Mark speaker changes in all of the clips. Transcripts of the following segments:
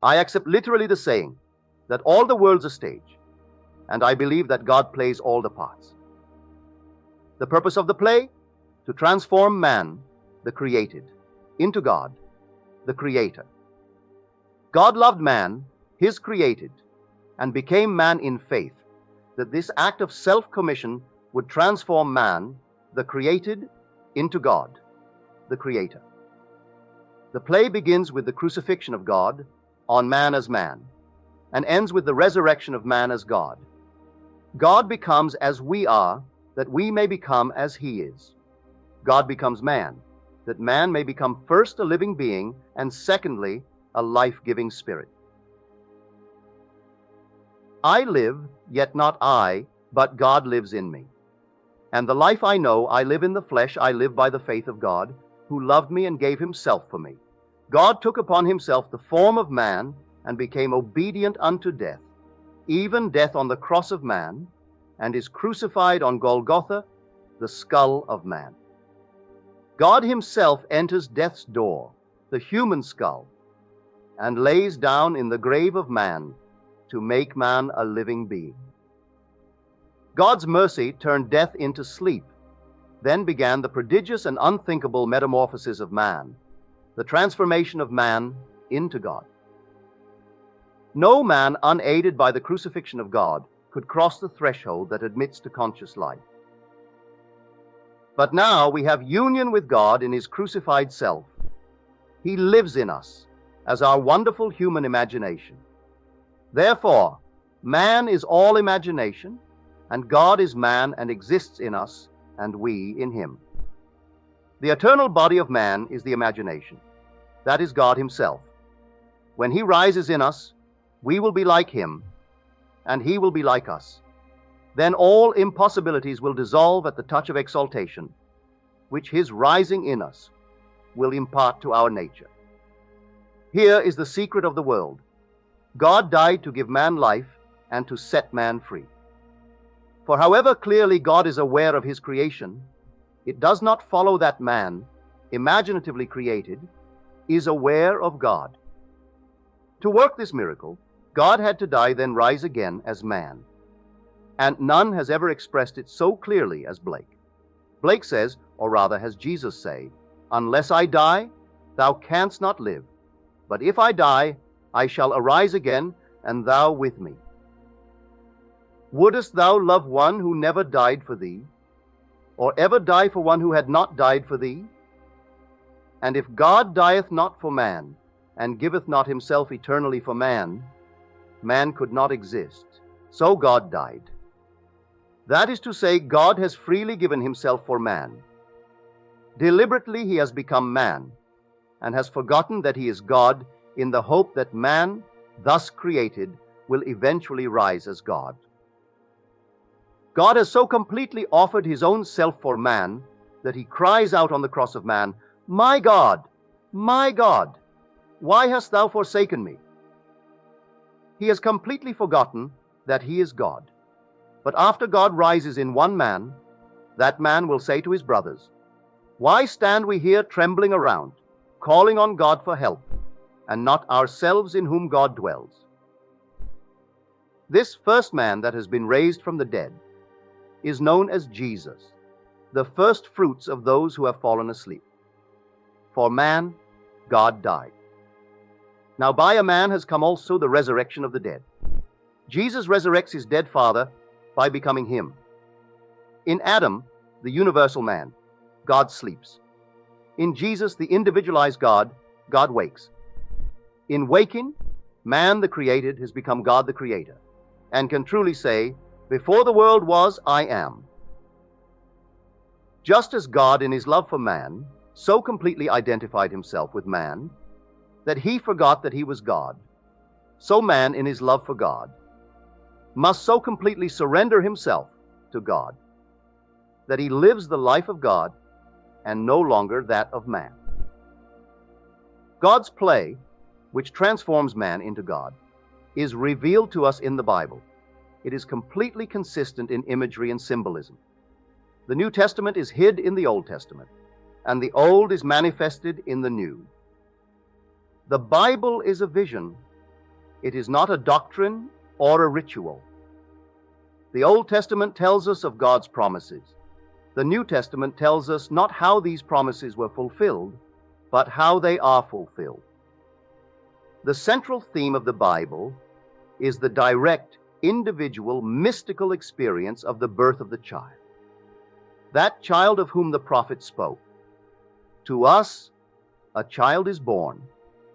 Speaker 1: I accept literally the saying that all the world's a stage, and I believe that God plays all the parts. The purpose of the play? To transform man, the created, into God, the Creator. God loved man, his created, and became man in faith, that this act of self-commission would transform man, the created, into God, the Creator. The play begins with the crucifixion of God on man as man, and ends with the resurrection of man as God. God becomes as we are, that we may become as he is. God becomes man, that man may become first a living being, and secondly, a life-giving spirit. I live, yet not I, but God lives in me. And the life I know, I live in the flesh, I live by the faith of God, who loved me and gave himself for me. God took upon himself the form of man, and became obedient unto death, even death on the cross of man, and is crucified on Golgotha, the skull of man. God himself enters death's door, the human skull, and lays down in the grave of man to make man a living being. God's mercy turned death into sleep. Then began the prodigious and unthinkable metamorphosis of man, the transformation of man into God. No man unaided by the crucifixion of God could cross the threshold that admits to conscious life. But now we have union with God in his crucified self. He lives in us as our wonderful human imagination. Therefore, man is all imagination, and God is man and exists in us, and we in him. The eternal body of man is the imagination. That is God himself. When he rises in us, we will be like him, and he will be like us. Then all impossibilities will dissolve at the touch of exaltation, which his rising in us will impart to our nature. Here is the secret of the world. God died to give man life and to set man free. For however clearly God is aware of his creation, it does not follow that man, imaginatively created, is aware of God. To work this miracle, God had to die, then rise again as man. And none has ever expressed it so clearly as Blake. Blake says, or rather has Jesus say, "Unless I die, thou canst not live. But if I die, I shall arise again, and thou with me." Wouldest thou love one who never died for thee, or ever die for one who had not died for thee? And if God dieth not for man, and giveth not himself eternally for man, man could not exist. So God died. That is to say, God has freely given himself for man. Deliberately he has become man, and has forgotten that he is God, in the hope that man, thus created, will eventually rise as God. God has so completely offered his own self for man that he cries out on the cross of man, my God, why hast thou forsaken me?" He has completely forgotten that he is God. But after God rises in one man, that man will say to his brothers, "Why stand we here trembling around, calling on God for help, and not ourselves in whom God dwells?" This first man that has been raised from the dead is known as Jesus, the first fruits of those who have fallen asleep. For man, God died. Now by a man has come also the resurrection of the dead. Jesus resurrects his dead father by becoming him. In Adam, the universal man, God sleeps. In Jesus, the individualized God, God wakes. In waking, man the created has become God the creator, and can truly say, "Before the world was, I am." Just as God in his love for man so completely identified himself with man that he forgot that he was God, so man in his love for God must so completely surrender himself to God that he lives the life of God and no longer that of man. God's play, which transforms man into God, is revealed to us in the Bible. It is completely consistent in imagery and symbolism. The New Testament is hid in the Old Testament, and the Old is manifested in the New. The Bible is a vision It is not a doctrine or a ritual. The Old Testament tells us of God's promises. The New Testament tells us not how these promises were fulfilled, but how they are fulfilled. The central theme of the Bible is the direct, individual, mystical experience of the birth of the child. That child of whom the prophet spoke. To us, a child is born.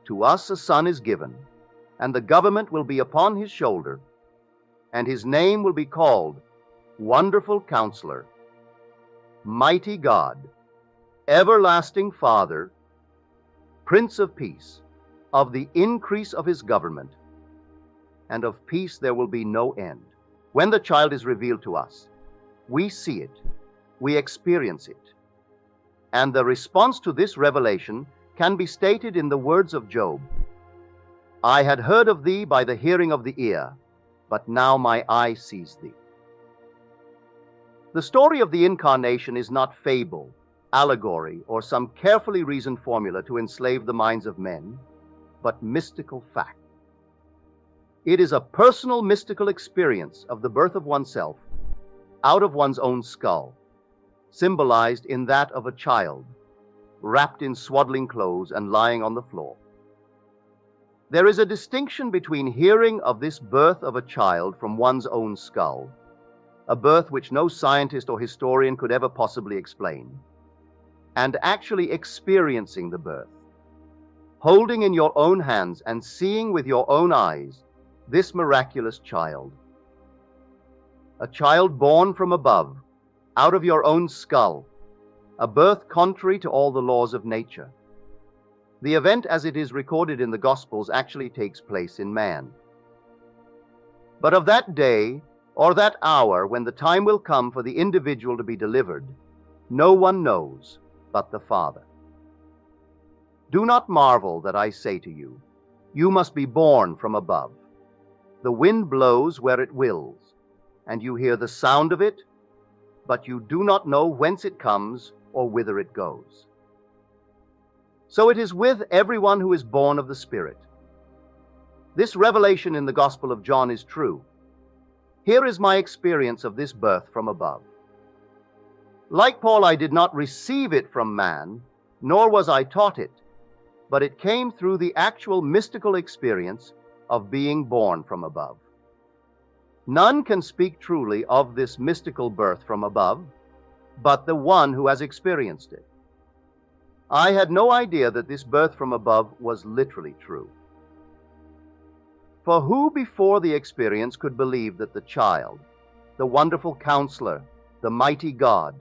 Speaker 1: To us, a son is given. And the government will be upon his shoulder. And his name will be called Wonderful Counselor, Mighty God, Everlasting Father, Prince of Peace. Of the increase of his government and of peace there will be no end. When the child is revealed to us, we see it, we experience it. And the response to this revelation can be stated in the words of Job. I had heard of thee by the hearing of the ear, but now my eye sees thee. The story of the incarnation is not fable, allegory, or some carefully reasoned formula to enslave the minds of men, but mystical fact. It is a personal mystical experience of the birth of oneself out of one's own skull, symbolized in that of a child, wrapped in swaddling clothes and lying on the floor. There is a distinction between hearing of this birth of a child from one's own skull, a birth which no scientist or historian could ever possibly explain, and actually experiencing the birth, holding in your own hands and seeing with your own eyes this miraculous child. A child born from above, out of your own skull, a birth contrary to all the laws of nature. The event as it is recorded in the Gospels actually takes place in man. But of that day or that hour when the time will come for the individual to be delivered, no one knows but the Father. Do not marvel that I say to you, you must be born from above. The wind blows where it wills, and you hear the sound of it, but you do not know whence it comes or whither it goes. So it is with everyone who is born of the Spirit. This revelation in the Gospel of John is true. Here is my experience of this birth from above. Like Paul, I did not receive it from man, nor was I taught it, but it came through the actual mystical experience of being born from above. None can speak truly of this mystical birth from above, but the one who has experienced it. I had no idea that this birth from above was literally true. For who before the experience could believe that the child, the wonderful counselor, the mighty God,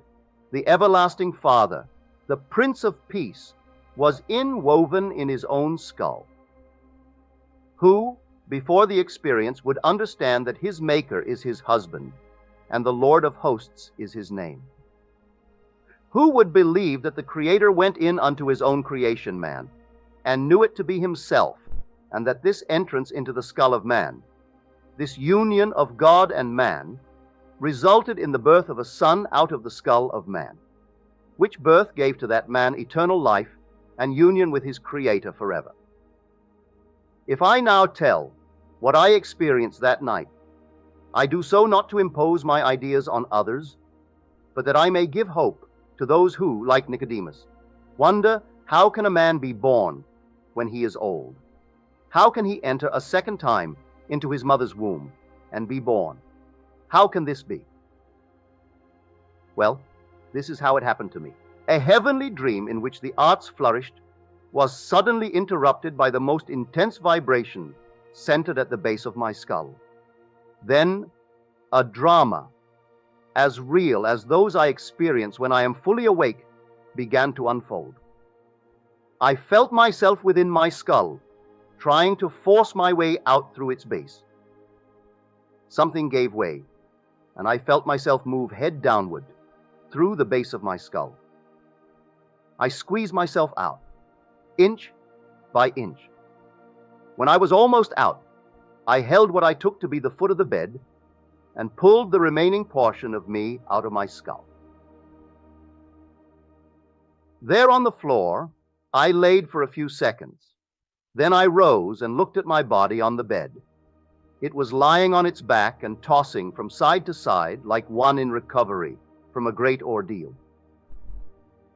Speaker 1: the everlasting Father, the Prince of Peace, was inwoven in his own skull? Who, before the experience, would understand that his Maker is his husband, and the Lord of hosts is his name? Who would believe that the Creator went in unto his own creation man, and knew it to be himself, and that this entrance into the skull of man, this union of God and man, resulted in the birth of a son out of the skull of man, which birth gave to that man eternal life and union with his Creator forever? If I now tell what I experienced that night, I do so not to impose my ideas on others, but that I may give hope to those who, like Nicodemus, wonder, how can a man be born when he is old? How can he enter a second time into his mother's womb and be born? How can this be? Well, this is how it happened to me. A heavenly dream in which the arts flourished was suddenly interrupted by the most intense vibration centered at the base of my skull. Then a drama, as real as those I experience when I am fully awake, began to unfold. I felt myself within my skull, trying to force my way out through its base. Something gave way, and I felt myself move head downward through the base of my skull. I squeezed myself out, inch by inch. When I was almost out, I held what I took to be the foot of the bed and pulled the remaining portion of me out of my skull. There on the floor, I laid for a few seconds. Then I rose and looked at my body on the bed. It was lying on its back and tossing from side to side like one in recovery from a great ordeal.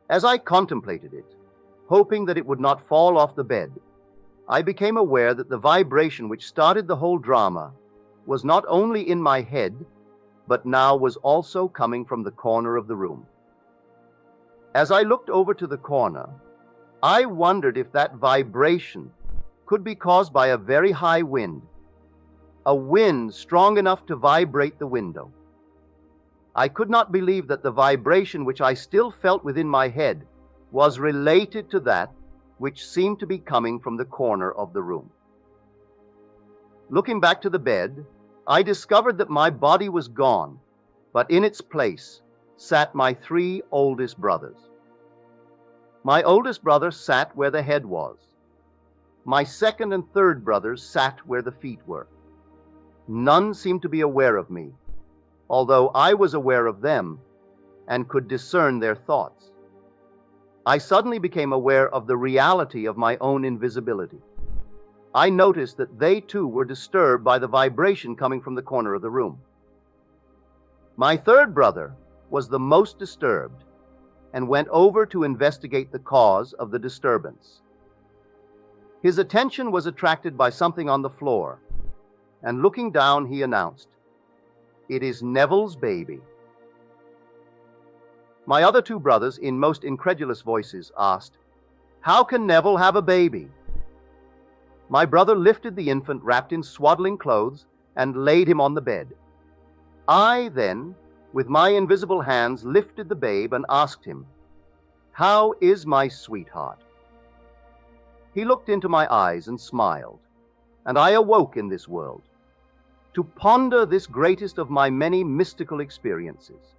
Speaker 1: As I contemplated it, hoping that it would not fall off the bed, I became aware that the vibration which started the whole drama was not only in my head, but now was also coming from the corner of the room. As I looked over to the corner, I wondered if that vibration could be caused by a very high wind, a wind strong enough to vibrate the window. I could not believe that the vibration which I still felt within my head was related to that which seemed to be coming from the corner of the room. Looking back to the bed, I discovered that my body was gone, but in its place sat my 3 oldest brothers. My oldest brother sat where the head was. My second and third brothers sat where the feet were. None seemed to be aware of me, although I was aware of them and could discern their thoughts. I suddenly became aware of the reality of my own invisibility. I noticed that they too were disturbed by the vibration coming from the corner of the room. My third brother was the most disturbed and went over to investigate the cause of the disturbance. His attention was attracted by something on the floor, and looking down, he announced, "It is Neville's baby." My other 2 brothers, in most incredulous voices, asked, "How can Neville have a baby?" My brother lifted the infant wrapped in swaddling clothes and laid him on the bed. I then, with my invisible hands, lifted the babe and asked him, "How is my sweetheart?" He looked into my eyes and smiled, and I awoke in this world to ponder this greatest of my many mystical experiences.